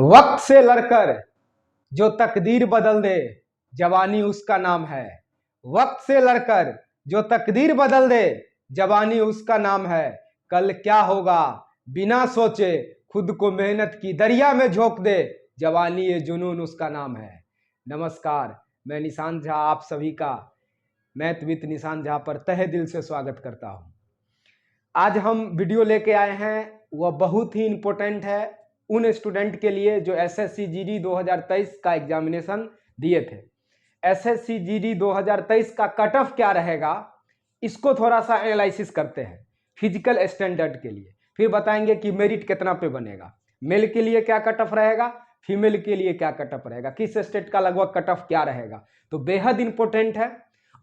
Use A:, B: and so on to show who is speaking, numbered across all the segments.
A: वक्त से लड़कर जो तकदीर बदल दे, जवानी उसका नाम है। वक्त से लड़कर जो तकदीर बदल दे, जवानी उसका नाम है। कल क्या होगा बिना सोचे खुद को मेहनत की दरिया में झोंक दे, जवानी ये जुनून उसका नाम है। नमस्कार, मैं निशांत झा आप सभी का मैथ विद निशांत झा पर तहे दिल से स्वागत करता हूं। आज हम वीडियो लेके आए हैं, वह बहुत ही इम्पोर्टेंट है उन स्टूडेंट के लिए जो एसएससी जीडी 2023 का एग्जामिनेशन दिए थे। एसएससी जीडी 2023 का कट ऑफ क्या रहेगा, इसको थोड़ा सा एनालिसिस करते हैं फिजिकल स्टैंडर्ड के लिए। फिर बताएंगे कि मेरिट कितना पे बनेगा, मेल के लिए क्या कट ऑफ रहेगा, फीमेल के लिए क्या कट ऑफ रहेगा, किस स्टेट का लगभग कट ऑफ क्या रहेगा। तो बेहद इंपॉर्टेंट है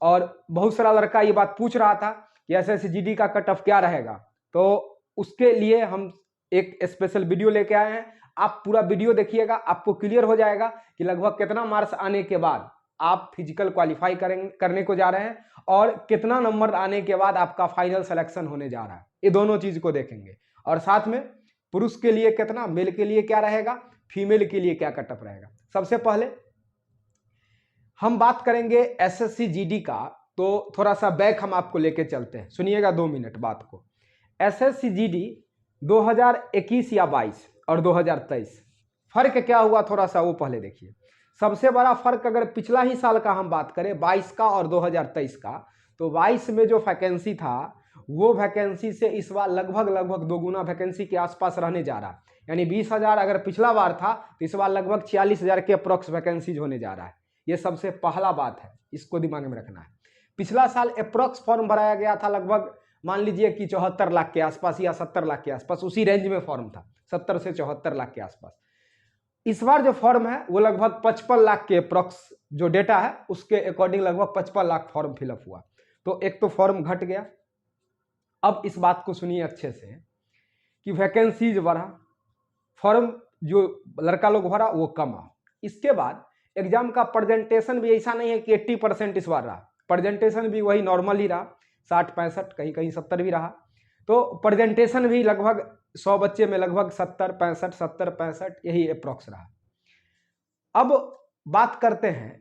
A: और बहुत सारा लड़का ये बात पूछ रहा था कि एसएससी जीडी का कट ऑफ क्या रहेगा, तो उसके लिए हम एक स्पेशल वीडियो लेके आए हैं। आप पूरा वीडियो देखिएगा, आपको क्लियर हो जाएगा कि लगभग कितना मार्क्स आने के बाद आप फिजिकल क्वालिफाई करने को जा रहे हैं और कितना नंबर आने के बाद आपका फाइनल सिलेक्शन होने जा रहा है। ये दोनों चीज को देखेंगे और साथ में पुरुष के लिए कितना, मेल के लिए क्या रहेगा, फीमेल के लिए क्या कट ऑफ रहेगा। सबसे पहले हम बात करेंगे एसएससी जीडी का, तो थोड़ा सा बैक हम आपको लेके चलते हैं, सुनिएगा 2 मिनट बात को। एसएससी जीडी 2021 या 22 और 2023 फर्क क्या हुआ, थोड़ा सा वो पहले देखिए। सबसे बड़ा फर्क अगर पिछला ही साल का हम बात करें 22 का और 2023 का, तो 22 में जो वैकेंसी था वो वैकेंसी से इस बार लगभग दोगुना वैकेंसी के आसपास रहने जा रहा है। यानी 20,000 अगर पिछला बार था तो इस बार लगभग 46,000 के अप्रोक्स वैकेंसीज होने जा रहा है। ये सबसे पहला बात है, इसको दिमाग में रखना है। पिछला साल अप्रोक्स फॉर्म भराया गया था लगभग मान लीजिए कि 74 लाख के आसपास या 70 लाख के आसपास, उसी रेंज में फॉर्म था, 70 से 74 लाख के आसपास। इस बार जो फॉर्म है वो लगभग 55 लाख के अप्रोक्स जो डेटा है उसके अकॉर्डिंग लगभग 55 लाख फॉर्म फिलअप हुआ। तो एक तो फॉर्म घट गया। अब इस बात को सुनिए अच्छे से कि वैकेंसीज बढ़ा, फॉर्म जो लड़का लोग भरा वो कम आ। इसके बाद एग्जाम का प्रेजेंटेशन भी ऐसा नहीं है कि 80% इस बार रहा, प्रेजेंटेशन भी वही नॉर्मल ही रहा, 60-65 कहीं कहीं 70 भी रहा। तो प्रेजेंटेशन भी लगभग 100 बच्चे में लगभग 70-65 यही अप्रोक्स रहा। अब बात करते हैं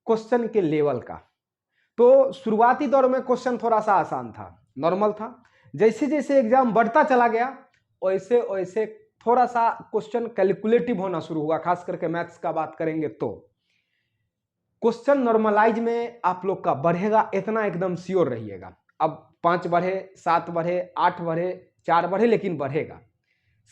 A: क्वेश्चन के लेवल का। तो शुरुआती दौर में क्वेश्चन थोड़ा सा आसान था, नॉर्मल था। जैसे जैसे एग्जाम बढ़ता चला गया वैसे वैसे थोड़ा सा क्वेश्चन कैलकुलेटिव होना शुरू हुआ, खास करके मैथ्स का बात करेंगे तो क्वेश्चन नॉर्मलाइज में आप लोग का बढ़ेगा, इतना एकदम श्योर रहिएगा। अब 5 बढ़े, 7 बढ़े, 8 बढ़े, 4 बढ़े, लेकिन बढ़ेगा,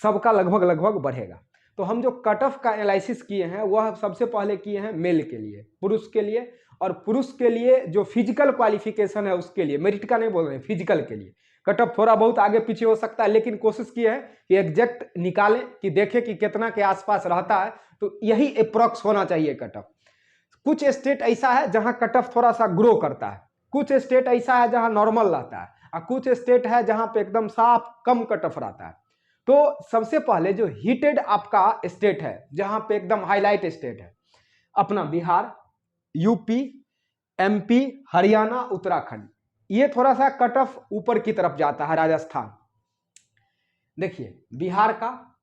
A: सबका लगभग बढ़ेगा। तो हम जो कट ऑफ का एनालिसिस किए हैं वह सबसे पहले किए हैं मेल के लिए, पुरुष के लिए। और पुरुष के लिए जो फिजिकल क्वालिफिकेशन है उसके लिए, मेरिट का नहीं बोल रहे हैं, फिजिकल के लिए कट ऑफ थोड़ा बहुत आगे पीछे हो सकता है, लेकिन कोशिश की है कि एग्जैक्ट निकालें कि देखें कि कितना के आसपास रहता है। तो यही अप्रोक्स होना चाहिए कट ऑफ। कुछ स्टेट ऐसा है जहां कट ऑफ थोड़ा सा ग्रो करता है, कुछ स्टेट ऐसा है जहां नॉर्मल रहता है, और कुछ स्टेट है जहां पे एकदम साफ कम कट ऑफ रहता है। तो सबसे पहले जो हीटेड आपका स्टेट है, जहां पे एकदम हाईलाइट स्टेट है, अपना बिहार, यूपी, एमपी, हरियाणा, उत्तराखंड, ये थोड़ा सा कट ऑफ ऊपर की तरफ जाता है। राजस्थान देखिए, बिहार का,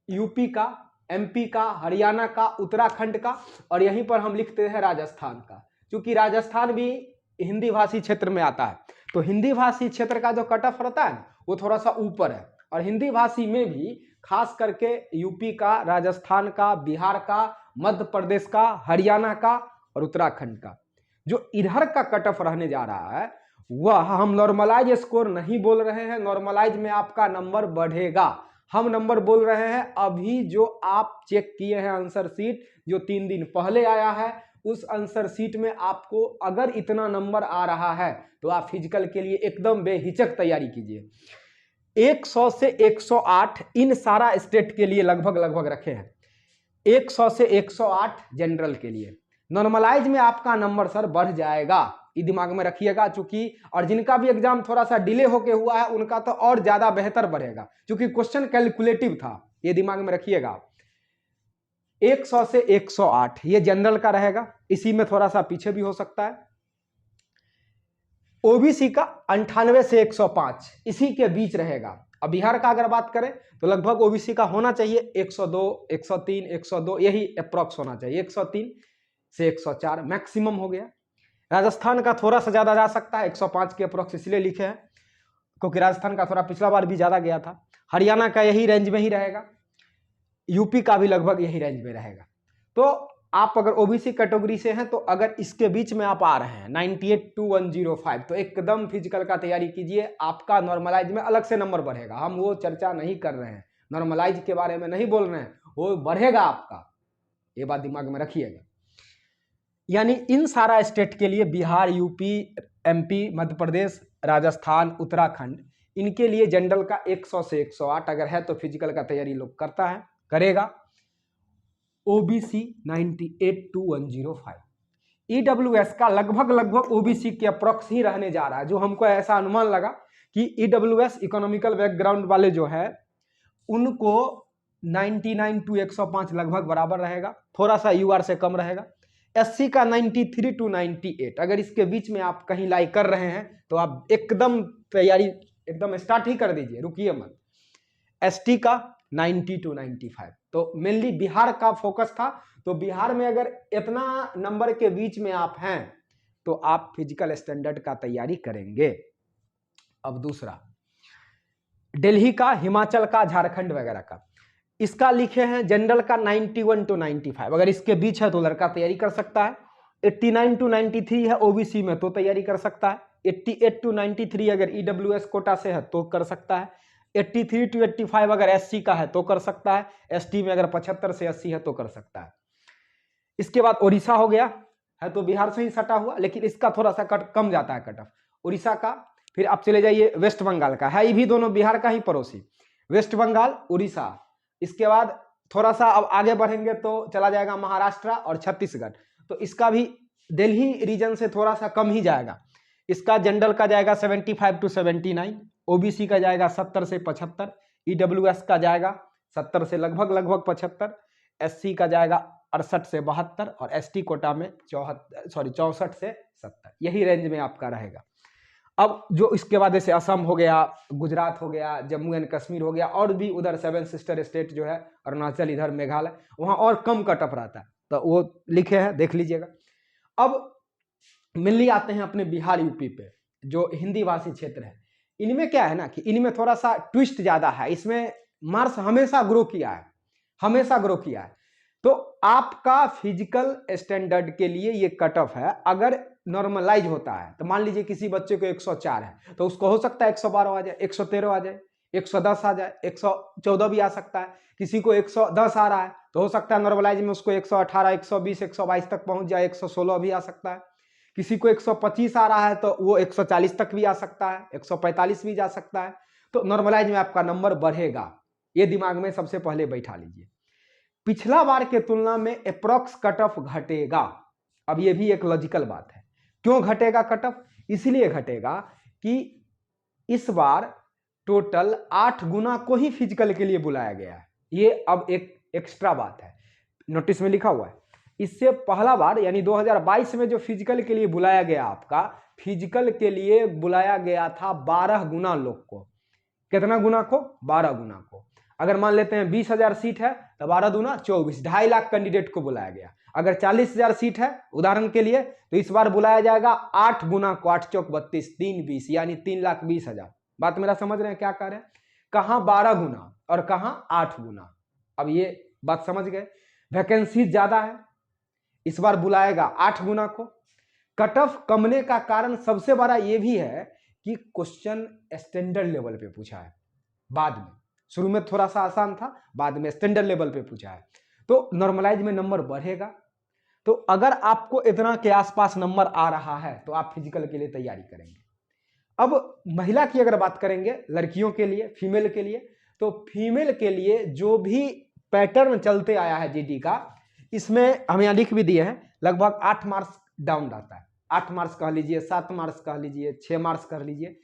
A: यूपी का, एमपी का, हरियाणा का, उत्तराखंड का, और यहीं पर हम लिखते हैं राजस्थान का, क्योंकि राजस्थान भी हिंदी भाषी क्षेत्र में आता है। तो हिंदी भाषी क्षेत्र का जो कट ऑफ रहता है वो थोड़ा सा ऊपर है, और हिंदी भाषी में भी खास करके यूपी का, राजस्थान का, बिहार का, मध्य प्रदेश का, हरियाणा का और उत्तराखंड का जो इधर का कट ऑफ रहने जा रहा है, वह हम नॉर्मलाइज स्कोर नहीं बोल रहे हैं। नॉर्मलाइज में आपका नंबर बढ़ेगा, हम नंबर बोल रहे हैं अभी जो आप चेक किए हैं आंसर शीट जो 3 दिन पहले आया है, उस आंसर शीट में आपको अगर इतना नंबर आ रहा है तो आप फिजिकल के लिए एकदम बेहिचक तैयारी कीजिए। 100 से 108 इन सारा स्टेट के लिए लगभग रखे हैं, 100 से 108 जनरल के लिए। नॉर्मलाइज में आपका नंबर सर बढ़ जाएगा, ये दिमाग में रखिएगा। चूंकि और जिनका भी एग्जाम थोड़ा सा डिले होके हुआ है उनका तो और ज्यादा बेहतर बढ़ेगा, क्योंकि क्वेश्चन कैलकुलेटिव था, ये दिमाग में रखिएगा। 100 से 108 ये जनरल का रहेगा, इसी में थोड़ा सा पीछे भी हो सकता है। ओबीसी का 98 से 105 इसी के बीच रहेगा, अब बिहार का अगर बात करें तो लगभग ओबीसी का होना चाहिए 102, 103, 102, यही अप्रॉक्स होना चाहिए, 103 से 104 मैक्सिमम हो गया। राजस्थान का थोड़ा सा ज्यादा जा सकता है, 105 के अप्रॉक्स इसलिए लिखे हैं क्योंकि राजस्थान का थोड़ा पिछला बार भी ज्यादा गया था। हरियाणा का यही रेंज में ही रहेगा, यूपी का भी लगभग यही रेंज में रहेगा। तो आप अगर ओबीसी कैटेगरी से हैं तो अगर इसके बीच में आप आ रहे हैं 98 to 105 तो एकदम फिजिकल का तैयारी कीजिए, आपका नॉर्मलाइज में अलग से नंबर बढ़ेगा। हम वो चर्चा नहीं कर रहे हैं, नॉर्मलाइज के बारे में नहीं बोल रहे हैं, वो बढ़ेगा आपका, ये बात दिमाग में रखिएगा। यानी इन सारा स्टेट के लिए बिहार, यूपी, एमपी, मध्य प्रदेश, राजस्थान, उत्तराखंड, इनके लिए जनरल का 100 से 108 अगर है तो फिजिकल का तैयारी लोग करता है, करेगा। ओबीसी 98 to 105, ईडब्ल्यूएस का लगभग ओबीसी के अप्रॉक्स ही रहने जा रहा है। जो हमको ऐसा अनुमान लगा कि ईडब्ल्यूएस इकोनॉमिकल बैकग्राउंड वाले जो है उनको 99 to 105 लगभग बराबर रहेगा, थोड़ा सा यूआर से कम रहेगा। एससी का 93 to 98, अगर इसके बीच में आप कहीं लाई कर रहे हैं तो आप एकदम तैयारी एकदम स्टार्ट ही कर दीजिए, रुकिए मत। एसटी का 90 to 95, तो मेनली बिहार का फोकस था। तो बिहार में अगर इतना नंबर के बीच में आप हैं तो आप फिजिकल स्टैंडर्ड का तैयारी करेंगे। अब दूसरा दिल्ली का, हिमाचल का, झारखंड वगैरह का, इसका लिखे हैं जनरल का 91 to 95, अगर इसके बीच है तो लड़का तैयारी कर सकता है। 89 to 93 है ओबीसी में तो तैयारी कर सकता है। 88 to 93 अगर ईडब्ल्यूएस कोटा से है तो कर सकता है। 83 to 85 अगर एससी का है तो कर सकता है। एसटी में अगर 75 से 80 है तो कर सकता है। इसके बाद उड़ीसा हो गया, है तो बिहार से ही सटा हुआ, लेकिन इसका थोड़ा सा कट कम जाता है कट ऑफ उड़ीसा का। फिर आप चले जाइए वेस्ट बंगाल का, है ये भी दोनों बिहार का ही पड़ोसी, वेस्ट बंगाल, उड़ीसा। इसके बाद थोड़ा सा अब आगे बढ़ेंगे तो चला जाएगा महाराष्ट्र और छत्तीसगढ़, तो इसका भी दिल्ली रीजन से थोड़ा सा कम ही जाएगा। इसका जनरल का जाएगा 75 to 79, ओबीसी का जाएगा 70 से 75, ईडब्ल्यूएस का जाएगा 70 से लगभग 75, एससी का जाएगा 68 से 72 और एसटी कोटा में 64 से 70, यही रेंज में आपका रहेगा। अब जो इसके बाद जैसे असम हो गया, गुजरात हो गया, जम्मू एंड कश्मीर हो गया, और भी उधर 7 सिस्टर स्टेट जो है, अरुणाचल, इधर मेघालय, वहाँ और कम कट ऑफ रहता है, तो वो लिखे हैं, देख लीजिएगा। अब मिलनी आते हैं अपने बिहार यूपी पे, जो हिंदी भाषी क्षेत्र है। इनमें क्या है ना कि इनमें थोड़ा सा ट्विस्ट ज्यादा है, इसमें मार्क्स हमेशा ग्रो किया है। तो आपका फिजिकल स्टैंडर्ड के लिए ये कट ऑफ है। अगर नॉर्मलाइज होता है तो मान लीजिए किसी बच्चे को 104 है तो उसको हो सकता है 112 आ जाए, 113 आ जाए, 110 आ जाए, 114 भी आ सकता है। किसी को 110 आ रहा है तो हो सकता है नॉर्मलाइज में उसको 118, 120, 122 तक पहुंच जाए, 116 भी आ सकता है। किसी को 125 आ रहा है तो वो 140 तक भी आ सकता है, 145 भी जा सकता है। तो नॉर्मलाइज में आपका नंबर बढ़ेगा, ये दिमाग में सबसे पहले बैठा लीजिए। पिछला बार के तुलना में अप्रॉक्स कट ऑफ घटेगा। अब ये भी एक लॉजिकल बात है, क्यों घटेगा कट ऑफ? इसलिए घटेगा कि इस बार टोटल 8 गुना को ही फिजिकल के लिए बुलाया गया है। ये अब एक एक्स्ट्रा बात है, नोटिस में लिखा हुआ है। इससे पहला बार यानी 2022 में जो फिजिकल के लिए बुलाया गया, आपका फिजिकल के लिए बुलाया गया था 12 गुना लोग को। कितना गुना को? 12 गुना को। अगर मान लेते हैं 20,000 सीट है तो 12 दूना 24, 2.5 लाख कैंडिडेट को बुलाया गया। अगर 40,000 सीट है उदाहरण के लिए तो इस बार बुलाया जाएगा 8 गुना को, 8 चौक 32, 3 20 यानी 3,20,000। बात मेरा समझ रहे हैं क्या कर रहे हैं? कहाँ 12 गुना और कहाँ 8 गुना। अब ये बात समझ गए। वैकेंसी ज्यादा है, इस बार बुलाएगा 8 गुना को। कट ऑफ कमने का कारण सबसे बड़ा ये भी है कि क्वेश्चन स्टैंडर्ड लेवल पे पूछा है। बाद में शुरू में थोड़ा सा आसान था, बाद में स्टैंडर्ड लेवल पे पूछा है, तो नॉर्मलाइज में नंबर बढ़ेगा। तो अगर आपको इतना के आसपास नंबर आ रहा है तो आप फिजिकल के लिए तैयारी करेंगे। अब महिला की अगर बात करेंगे, लड़कियों के लिए, फीमेल के लिए, तो फीमेल के लिए जो भी पैटर्न चलते आया है जीडी का, इसमें हम यहाँ लिख भी दिए हैं, लगभग 8 मार्क्स डाउन रहता है। 8 मार्क्स कह लीजिए, 7 मार्क्स कह लीजिए, 6 मार्क्स कह लीजिए,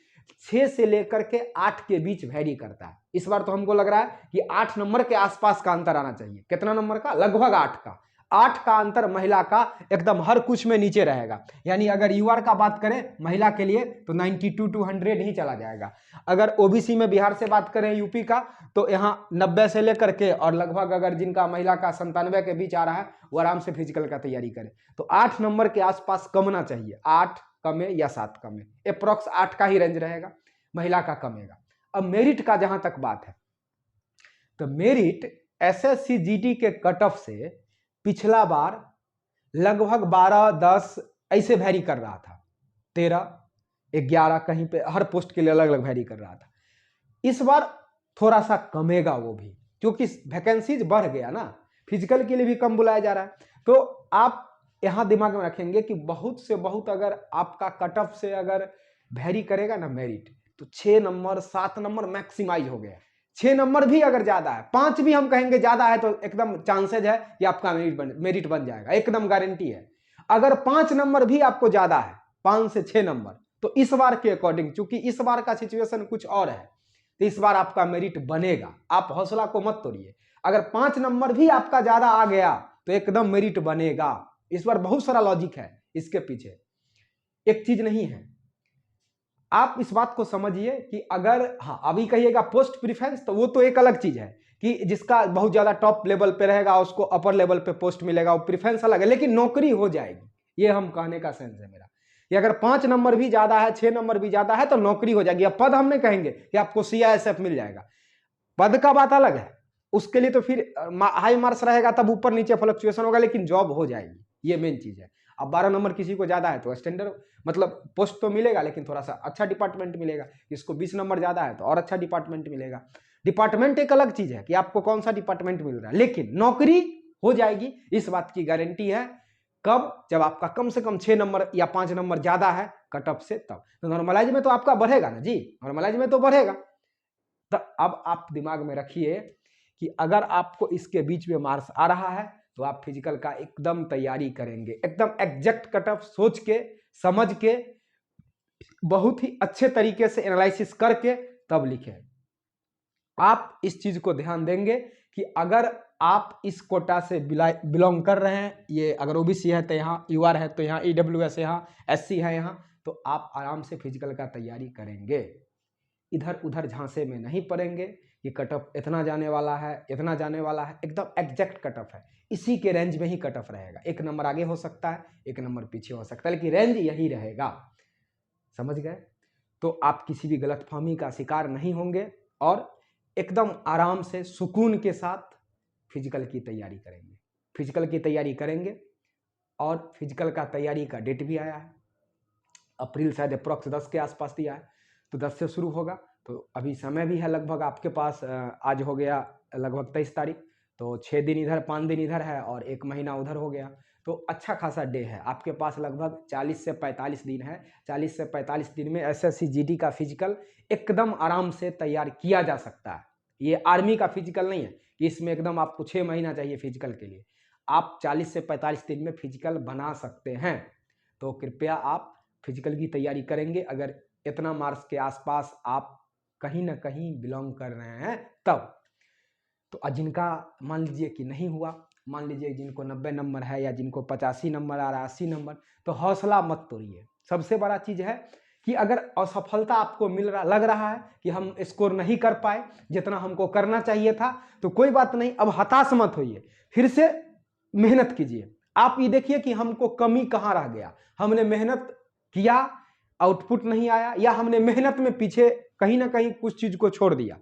A: 6 से लेकर के 8 के बीच वैरी करता है। इस बार तो हमको लग रहा है कि 8 नंबर के आसपास का अंतर आना चाहिए। कितना नंबर का? लगभग 8 का। 8 का अंतर महिला का एकदम हर कुछ में नीचे रहेगा। यानी अगर यूआर का बात करें महिला के लिए तो 92 टू 100 ही चला जाएगा। अगर ओबीसी में बिहार से बात करें यूपी का तो यहाँ 90 से लेकर के और लगभग अगर जिनका महिला का 97 के बीच आ रहा है वो आराम से फिजिकल का तैयारी करें। तो 8 नंबर के आसपास कमना चाहिए, 8 कमे या 7 कमे, अप्रोक्स 8 का ही रेंज रहेगा, महिला का कमेगा। अब मेरिट का जहां तक बात है तो मेरिट एसएससी जीडी के कट ऑफ से पिछला बार लगभग 12-10 ऐसे वैरी कर रहा था, 13-11 कहीं पे हर पोस्ट के लिए अलग अलग वैरी कर रहा था। इस बार थोड़ा सा कमेगा वो भी, क्योंकि वैकेंसीज बढ़ गया ना, फिजिकल के लिए भी कम बुलाया जा रहा है। तो आप यहां दिमाग में रखेंगे कि बहुत से बहुत अगर आपका कट ऑफ से अगर वैरी करेगा ना मेरिट तो 6 नंबर 7 नंबर मैक्सिमाइज हो गया। 6 नंबर भी अगर ज्यादा है, 5 भी हम कहेंगे ज्यादा है तो एकदम चांसेज है कि आपका मेरिट बन जाएगा, एकदम गारंटी है। अगर 5 नंबर भी आपको ज्यादा है, 5 से 6 नंबर, तो इस बार के अकॉर्डिंग, चूंकि इस बार का सिचुएशन कुछ और है, तो इस बार आपका मेरिट बनेगा। आप हौसला को मत तोड़िए। अगर 5 नंबर भी आपका ज्यादा आ गया तो एकदम मेरिट बनेगा। इस बार बहुत सारा लॉजिक है इसके पीछे, एक चीज नहीं है। आप इस बात को समझिए कि अगर हाँ अभी कहिएगा पोस्ट प्रीफरेंस, तो वो तो एक अलग चीज है कि जिसका बहुत ज्यादा टॉप लेवल पे रहेगा उसको अपर लेवल पे पोस्ट मिलेगा, वो प्रीफरेंस अलग है, लेकिन नौकरी हो जाएगी। ये हम कहने का सेंस है मेरा कि अगर 5 नंबर भी ज्यादा है, 6 नंबर भी ज्यादा है तो नौकरी हो जाएगी। अब पद हम नहीं कहेंगे कि आपको सीआईएसएफ मिल जाएगा, पद का बात अलग है, उसके लिए तो फिर हाई मार्क्स रहेगा तब ऊपर नीचे फ्लक्चुएशन होगा, लेकिन जॉब हो जाएगी, ये मेन चीज है। अब 12 नंबर किसी को ज्यादा है तो स्टैंडर्ड मतलब पोस्ट तो मिलेगा, लेकिन थोड़ा सा अच्छा डिपार्टमेंट मिलेगा। इसको 20 नंबर ज्यादा है तो और अच्छा डिपार्टमेंट मिलेगा। डिपार्टमेंट एक अलग चीज है कि आपको कौन सा डिपार्टमेंट मिल रहा है, लेकिन नौकरी हो जाएगी, इस बात की गारंटी है। कब? जब आपका कम से कम 6 नंबर या 5 नंबर ज्यादा है कट ऑफ से, तब तो नॉर्मलाइज में तो आपका बढ़ेगा ना जी, नॉर्मलाइज में तो बढ़ेगा। तो अब आप दिमाग में रखिए कि अगर आपको इसके बीच में मार्क्स आ रहा है तो आप फिजिकल का एकदम तैयारी करेंगे, एकदम एग्जैक्ट कट ऑफ सोच के समझ के बहुत ही अच्छे तरीके से एनालिसिस करके तब लिखें। आप इस चीज को ध्यान देंगे कि अगर आप इस कोटा से बिलोंग कर रहे हैं, ये अगर ओबीसी है तो यहाँ यूआर है, तो यहाँ ईडब्ल्यूएस है, यहाँ एससी है, यहाँ तो आप आराम से फिजिकल का तैयारी करेंगे। इधर उधर झांसे में नहीं पड़ेंगे कि कट ऑफ इतना जाने वाला है, इतना जाने वाला है, एकदम एग्जैक्ट कट ऑफ है, इसी के रेंज में ही कट ऑफ रहेगा। 1 नंबर आगे हो सकता है, 1 नंबर पीछे हो सकता है, लेकिन रेंज यही रहेगा। समझ गए? तो आप किसी भी गलतफहमी का शिकार नहीं होंगे और एकदम आराम से सुकून के साथ फिजिकल की तैयारी करेंगे। फिजिकल की तैयारी करेंगे और फिजिकल का तैयारी का डेट भी आया है, अप्रैल शायद अप्रॉक्स 10 के आसपास दिया है, तो 10 से शुरू होगा। तो अभी समय भी है लगभग आपके पास, आज हो गया लगभग 23 तारीख, तो 6 दिन इधर 5 दिन इधर है और 1 महीना उधर हो गया, तो अच्छा खासा डे है आपके पास। लगभग 40 से 45 दिन है। 40 से 45 दिन में एसएससी जीडी का फिजिकल एकदम आराम से तैयार किया जा सकता है। ये आर्मी का फिजिकल नहीं है कि इसमें एकदम आपको 6 महीना चाहिए फिजिकल के लिए। आप 40 से 45 दिन में फिजिकल बना सकते हैं। तो कृपया आप फिजिकल की तैयारी करेंगे। अगर इतना मार्क्स के आसपास आप कहीं ना कहीं बिलोंग कर रहे हैं तब तो, जिनका मान लीजिए कि नहीं हुआ, मान लीजिए जिनको 90 नंबर है या जिनको 85 नंबर आ रहा है, 80 नंबर, तो हौसला मत तोड़िए। सबसे बड़ा चीज है कि अगर असफलता आपको लग रहा है कि हम स्कोर नहीं कर पाए जितना हमको करना चाहिए था, तो कोई बात नहीं, अब हताश मत होइए, फिर से मेहनत कीजिए। आप ये देखिए कि हमको कमी कहाँ रह गया, हमने मेहनत किया, आउटपुट नहीं आया, या हमने मेहनत में पीछे कहीं ना कहीं कुछ चीज को छोड़ दिया।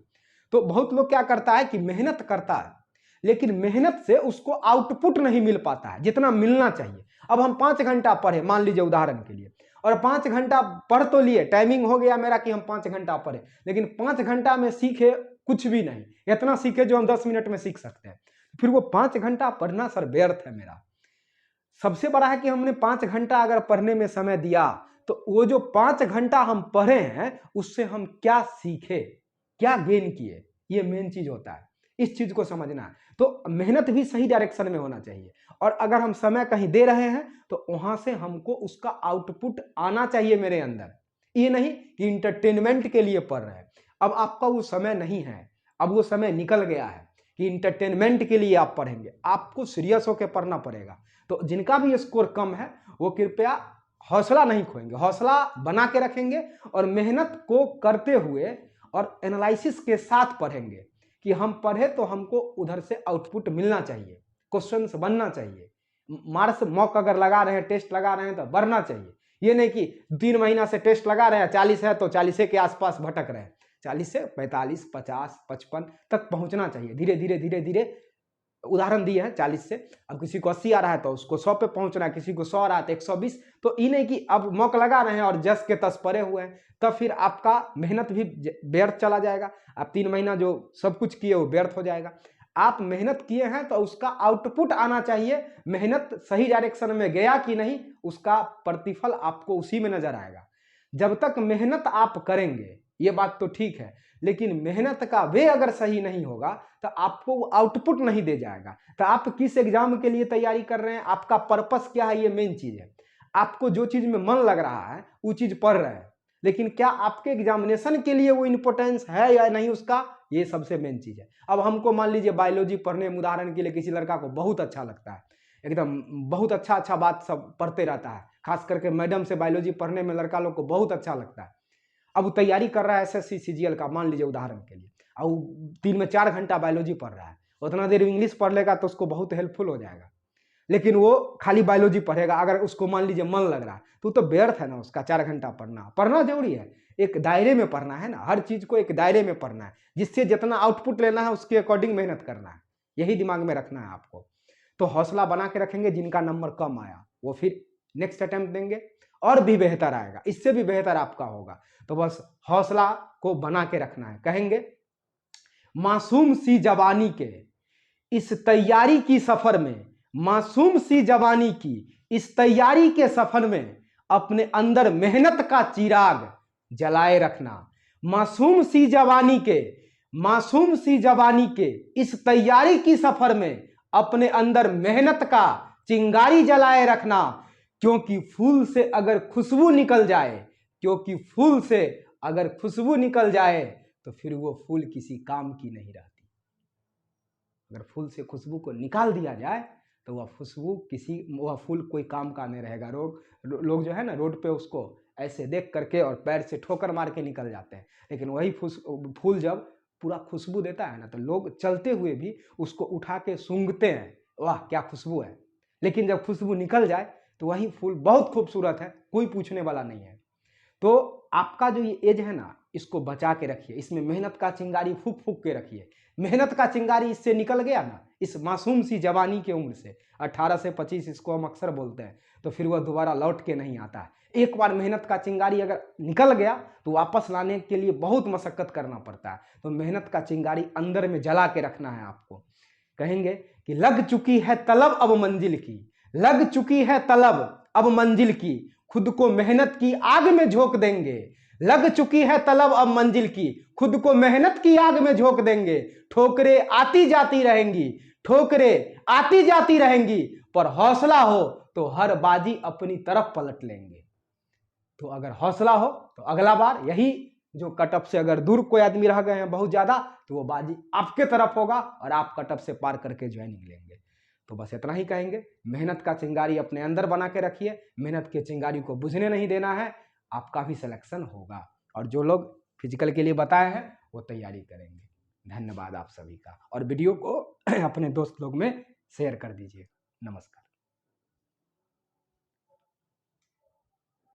A: तो बहुत लोग क्या करता है कि मेहनत करता है लेकिन मेहनत से उसको आउटपुट नहीं मिल पाता है जितना मिलना चाहिए। अब हम 5 घंटा पढ़े, मान लीजिए उदाहरण के लिए, और 5 घंटा पढ़ तो लिए, टाइमिंग हो गया मेरा कि हम 5 घंटा पढ़े, लेकिन 5 घंटा में सीखे कुछ भी नहीं, इतना सीखे जो हम 10 मिनट में सीख सकते हैं, फिर वो 5 घंटा पढ़ना सर व्यर्थ है मेरा। सबसे बड़ा है कि हमने 5 घंटा अगर पढ़ने में समय दिया तो वो जो 5 घंटा हम पढ़े हैं उससे हम क्या सीखे, क्या गेन किए, ये मेन चीज होता है। इस चीज को समझना है। तो मेहनत भी सही डायरेक्शन में होना चाहिए, और अगर हम समय कहीं दे रहे हैं तो वहां से हमको उसका आउटपुट आना चाहिए मेरे अंदर। ये नहीं कि इंटरटेनमेंट के लिए पढ़ रहे हैं। अब आपका वो समय नहीं है, अब वो समय निकल गया है कि इंटरटेनमेंट के लिए आप पढ़ेंगे, आपको सीरियस होकर पढ़ना पड़ेगा। तो जिनका भी स्कोर कम है वो कृपया हौसला नहीं खोएंगे, हौसला बना के रखेंगे और मेहनत को करते हुए और एनालिसिस के साथ पढ़ेंगे कि हम पढ़े तो हमको उधर से आउटपुट मिलना चाहिए, क्वेश्चंस बनना चाहिए, मार्क्स मॉक अगर लगा रहे हैं, टेस्ट लगा रहे हैं तो बढ़ना चाहिए। ये नहीं कि 3 महीना से टेस्ट लगा रहे हैं, 40 है तो 40 के आसपास भटक रहे हैं, 40 से 45, 50, 55 तक पहुंचना चाहिए। धीरे धीरे धीरे धीरे उदाहरण दिए हैं 40 से, अब किसी को 80 आ रहा है तो उसको 100 पे पहुंचना है, किसी को 100 आ रहा है तो 120। तो ये नहीं कि अब मौका लगा रहे हैं और जस के तस पड़े हुए हैं, तब फिर आपका मेहनत भी व्यर्थ चला जाएगा। आप 3 महीना जो सब कुछ किए वो व्यर्थ हो जाएगा। आप मेहनत किए हैं तो उसका आउटपुट आना चाहिए, मेहनत सही डायरेक्शन में गया कि नहीं उसका प्रतिफल आपको उसी में नजर आएगा। जब तक मेहनत आप करेंगे ये बात तो ठीक है, लेकिन मेहनत का वे अगर सही नहीं होगा तो आपको वो आउटपुट नहीं दे जाएगा। तो आप किस एग्जाम के लिए तैयारी कर रहे हैं, आपका पर्पस क्या है, ये मेन चीज है। आपको जो चीज में मन लग रहा है वो चीज पढ़ रहे हैं, लेकिन क्या आपके एग्जामिनेशन के लिए वो इंपॉर्टेंस है या नहीं उसका, ये सबसे मेन चीज है। अब हमको मान लीजिए बायोलॉजी पढ़ने में उदाहरण के लिए किसी लड़का को बहुत अच्छा लगता है, एकदम बहुत अच्छा बात सब पढ़ते रहता है, खास करके मैडम से बायोलॉजी पढ़ने में लड़का लोग को बहुत अच्छा लगता है। अब वो तैयारी कर रहा है एसएससी सीजीएल का, मान लीजिए उदाहरण के लिए, और 3 में 4 घंटा बायोलॉजी पढ़ रहा है, उतना देर इंग्लिश पढ़ लेगा तो उसको बहुत हेल्पफुल हो जाएगा। लेकिन वो खाली बायोलॉजी पढ़ेगा, अगर उसको मान लीजिए मन लग रहा है तो व्यर्थ है ना उसका 4 घंटा पढ़ना जरूरी है। एक दायरे में पढ़ना है ना, हर चीज को एक दायरे में पढ़ना है, जिससे जितना आउटपुट लेना है उसके अकॉर्डिंग मेहनत करना है, यही दिमाग में रखना है आपको। तो हौसला बना के रखेंगे, जिनका नंबर कम आया वो फिर नेक्स्ट अटेम्प्ट देंगे और भी बेहतर आएगा, इससे भी बेहतर आपका होगा। तो बस हौसला को बना के रखना है। कहेंगे मासूम सी जवानी के इस तैयारी की सफर में, मासूम सी जवानी की इस तैयारी के सफर में अपने अंदर मेहनत का चिराग जलाए रखना। मासूम सी जवानी के, मासूम सी जवानी के इस तैयारी की सफर में अपने अंदर मेहनत का चिंगारी जलाए रखना, क्योंकि फूल से अगर खुशबू निकल जाए, क्योंकि फूल से अगर खुशबू निकल जाए तो फिर वो फूल किसी काम की नहीं रहती। अगर फूल से खुशबू को निकाल दिया जाए तो वह खुशबू वह फूल कोई काम का नहीं रहेगा। लोग जो है ना रोड पे उसको ऐसे देख करके और पैर से ठोकर मार के निकल जाते हैं, लेकिन वही फूल जब पूरा खुशबू देता है ना तो लोग चलते हुए भी उसको उठा के सूंघते हैं, वाह क्या खुशबू है। लेकिन जब खुशबू निकल जाए तो वही फूल बहुत खूबसूरत है, कोई पूछने वाला नहीं है। तो आपका जो ये एज है ना इसको बचा के रखिए, इसमें मेहनत का चिंगारी फूक फूक के रखिए। मेहनत का चिंगारी इससे निकल गया ना, इस मासूम सी जवानी की उम्र से 18 से 25 इसको हम अक्सर बोलते हैं, तो फिर वह दोबारा लौट के नहीं आता है। एक बार मेहनत का चिंगारी अगर निकल गया तो वापस लाने के लिए बहुत मशक्कत करना पड़ता है। तो मेहनत का चिंगारी अंदर में जला के रखना है आपको। कहेंगे कि लग चुकी है तलब अब मंजिल की, लग चुकी है तलब अब मंजिल की, खुद को मेहनत की आग में झोंक देंगे। लग चुकी है तलब अब मंजिल की, खुद को मेहनत की आग में झोंक देंगे। ठोकरें आती जाती रहेंगी, ठोकरें आती जाती रहेंगी, पर हौसला हो तो हर बाजी अपनी तरफ पलट लेंगे। तो अगर हौसला हो तो अगला बार यही जो कटअप से अगर दूर कोई आदमी रह गए हैं बहुत ज्यादा, तो वो बाजी आपके तरफ होगा और आप कटअप से पार करके ज्वाइनिंग लेंगे। तो बस इतना ही कहेंगे, मेहनत का चिंगारी अपने अंदर बना के रखिए, मेहनत के चिंगारी को बुझने नहीं देना है, आपका भी सिलेक्शन होगा। और जो लोग फिजिकल के लिए बताए हैं वो तैयारी करेंगे। धन्यवाद आप सभी का, और वीडियो को अपने दोस्त लोग में शेयर कर दीजिए। नमस्कार।